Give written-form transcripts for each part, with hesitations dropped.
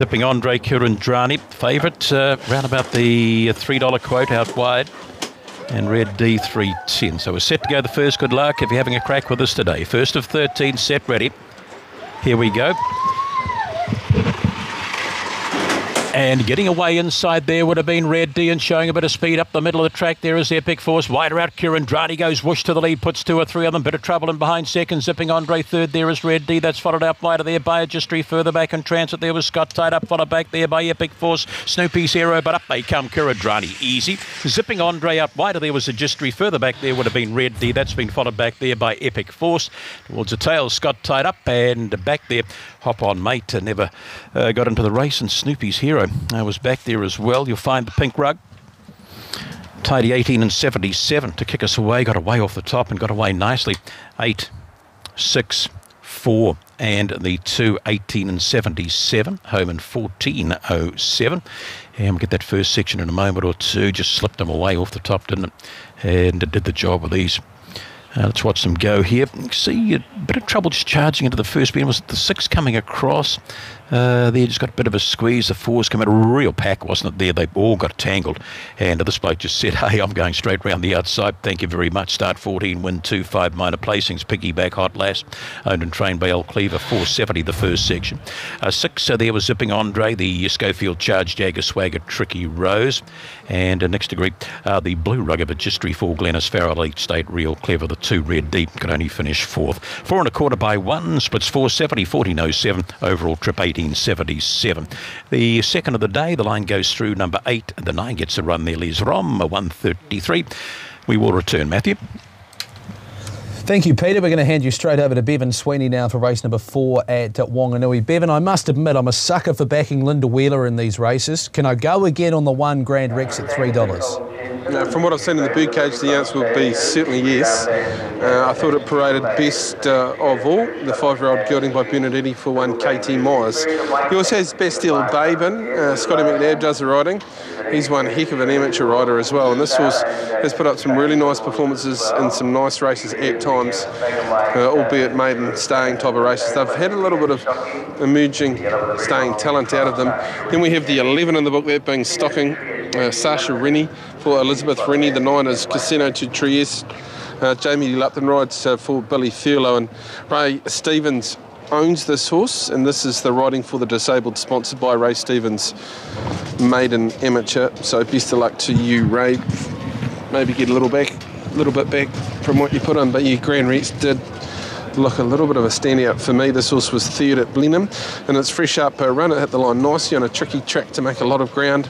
Zipping Andre Kuridrani, favourite, round about the $3 quote out wide, and red D 310. So we're set to go the first. Good luck if you're having a crack with us today. First of 13, set, ready. Here we go. And getting away inside there would have been Red D, and showing a bit of speed up the middle of the track there is Epic Force. Wider out, Kuridrani goes whoosh to the lead, puts two or three of them. Bit of trouble in behind second. Zipping Andre third there is Red D. That's followed up wider there by AGRC. Further back in transit there was Scott tied up, followed back there by Epic Force. Snoopy's Hero, but up they come, Kuridrani. Easy. Zipping Andre up wider there was AGRC. Further back there would have been Red D. That's been followed back there by Epic Force. Towards the tail, Scott tied up, and back there, Hop On Mate never got into the race, and Snoopy's Hero was back there as well. You'll find the pink rug. Tidy 18 and 77 to kick us away. Got away off the top and got away nicely. 8, 6, 4 and the 2, 18 and 77. Home in 14.07. And we'll get that first section in a moment or two. Just slipped them away off the top, didn't it? And it did the job with these. Let's watch them go here. See a bit of trouble just charging into the first bend. Was the 6 coming across? They just got a bit of a squeeze. The 4's come out a real pack, wasn't it there? They all got tangled. And this bloke just said, hey, I'm going straight round the outside. Thank you very much. Start 14, win 2, 5 minor placings. Piggyback Hot Lass, owned and trained by El Cleaver, 470 the first section. 6 there was Zipping Andre, the Schofield Charge Jagger Swagger Tricky Rose. And next degree, the Blue Rug of AGRC for Glennis Farrell, Elite State Real Clever. The 2 Red Deep could only finish 4th. 4 1/4 by 1, splits 470, 14.07. Overall trip 18.77. The second of the day, the line goes through number 8. The 9 gets a run there, Les Rom, 133. We will return, Matthew. Thank you, Peter. We're going to hand you straight over to Bevan Sweeney now for race number 4 at Whanganui. Bevan, I must admit I'm a sucker for backing Linda Wheeler in these races. Can I go again on the 1 Grand Rex at $3? From what I've seen in the birdcage, the answer would be certainly yes. I thought it paraded best of all, the 5-year-old gelding by Bernardini for 1 KT Myers. He also has Best Deal Babe in. Scotty McNabb does the riding. He's one heck of an amateur rider as well, and this horse has put up some really nice performances in some nice races at times, albeit maiden staying type of races. They've had a little bit of emerging staying talent out of them. Then we have the 11 in the book, that being Stocking, Sasha Rennie for Elizabeth Rennie. The 9 is Casino to Trieste. Jamie Lupton rides for Billy Thurlow, and Ray Stevens owns this horse, and this is the riding for the disabled, sponsored by Ray Stevens, maiden amateur. So best of luck to you, Ray. Maybe get a little bit back from what you put on, but your Grand Rex did look a little bit of a standout for me. This horse was 3rd at Blenheim, and it's fresh up run. It hit the line nicely on a tricky track to make a lot of ground.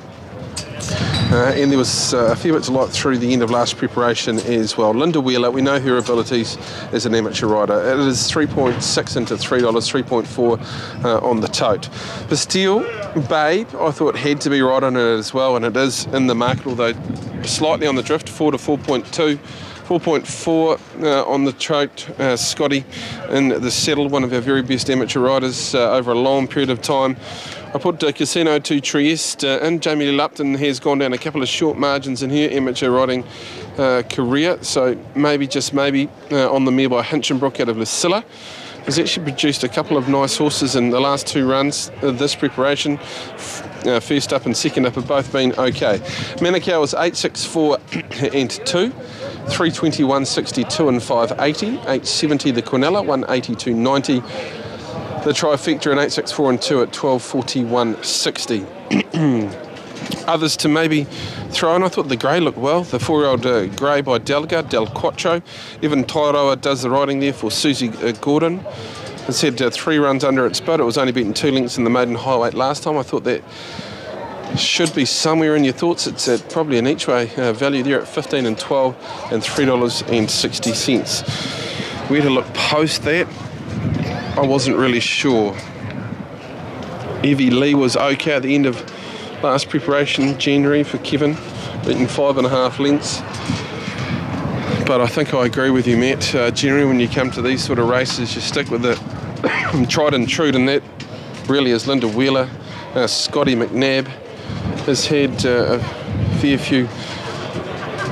And there was a few bits of light through the end of last preparation as well. Linda Wheeler, we know her abilities as an amateur rider. It is 3.6 into $3, 3.4 on the tote. Bastille Babe, I thought had to be right on it as well, and it is in the market, although slightly on the drift, 4 to 4.2. 4.4 on the tote. Scotty in the saddle, one of our very best amateur riders over a long period of time. I put Casino to Trieste, and Jamie Lupton has gone down a couple of short margins in her amateur riding career, so maybe, just maybe, on the mare by Hinchinbrook out of Lucilla. Has actually produced a couple of nice horses in the last 2 runs of this preparation. First up and second up have both been okay. Manukau was 864 and 2. 321.62 and 580. 870 the Quinella, 182.90. The trifecta in 864 and 2 at 1241.60. Others to maybe throw in, I thought the grey looked well. The 4-year-old grey by Delga, Del Quattro. Evan Tairoa does the riding there for Susie Gordon. It's had 3 runs under its belt. It was only beaten 2 lengths in the maiden highweight last time. I thought that should be somewhere in your thoughts. It's at probably an each way value there at 15 and 12 and $3.60. Where to look post that, I wasn't really sure. Evie Lee was okay at the end of last preparation, January, for Kevin, beating 5.5 lengths. But I think I agree with you, Matt. Generally, when you come to these sort of races, you stick with it tried and true, and that really is Linda Wheeler. Scotty McNabb has had a fair few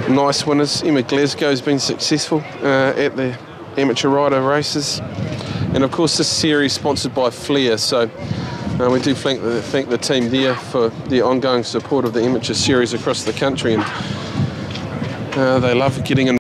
nice winners. Emma Glasgow's been successful at the amateur rider races. And of course this series sponsored by Flair, so We do thank the team there for the ongoing support of the amateur series across the country, and they love getting in